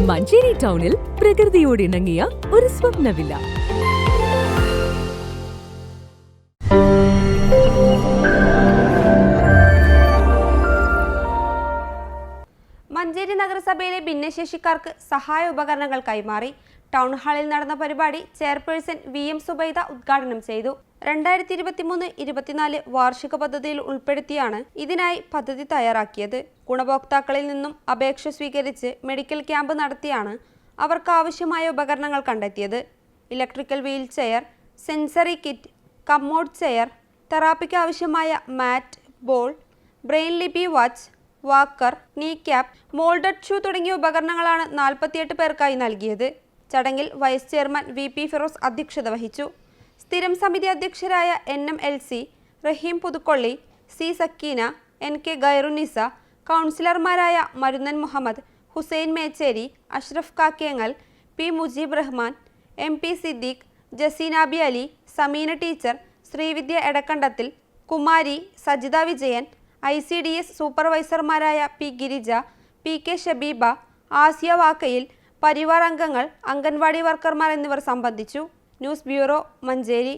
മഞ്ചേരി ടൗണിൽ പ്രകൃതിയോട് ഇണങ്ങിയ ഒരു സ്വപ്ന വില്ല. മഞ്ചേരി നഗരസഭയിലെ ഭിന്നശേഷിക്കാർക്ക് സഹായ ഉപകരണങ്ങൾ കൈമാറി. ടൗൺ ഹാളിൽ നടന്ന പരിപാടി ചെയർപേഴ്സൺ VM സുബൈദ ഉദ്ഘാടനം ചെയ്തു. 2023-24 വാർഷിക പദ്ധതിയിൽ ഉൾപ്പെടുത്തിയാണ് ഇതിനായി പദ്ധതി തയ്യാറാക്കിയത്. ഗുണഭോക്താക്കളിൽ നിന്നും അപേക്ഷ സ്വീകരിച്ച് മെഡിക്കൽ ക്യാമ്പ് നടത്തിയാണ് അവർക്ക് ആവശ്യമായ ഉപകരണങ്ങൾ കണ്ടെത്തിയത്. Electrical wheelchair, sensory kit, commode chair, തെറാപ്പിക്ക് ആവശ്യമായ മാറ്റ്, ബോൾ, ബ്രെയിൻ ലിപി watch, walker, knee cap, moulded shoe തുടങ്ങിയ ഉപകരണങ്ങളാണ് 48 പേർക്കായി നൽകിയത്. ചടങ്ങിൽ വൈസ് ചെയർമാൻ VP ഫിറോസ് അധ്യക്ഷത വഹിച്ചു. സ്ഥിരം സമിതി അധ്യക്ഷരായ NMLC, റഹീം പുതുക്കൊള്ളി, C സക്കീന, NK ഗൈറുനിസ, കൗൺസിലർമാരായ Marunnan Muhammad, Hussain Mecheri, Ashraf Kakkengal, P Mujeeb Rahman, MP Siddique, Jaseenabi Ali, Sameena teacher, Sreevidya Edakkandathil, Kumari, Sajitha Vijayan, ICDS സൂപ്പർവൈസർമാരായ P ഗിരിജ, PK ഷബീബ, ആസിയ വാക്കയിൽ, പരിവാർ അംഗങ്ങൾ, അംഗൻവാടി വർക്കർമാർ എന്നിവർ സംബന്ധിച്ചു. News bureau, Manjeri.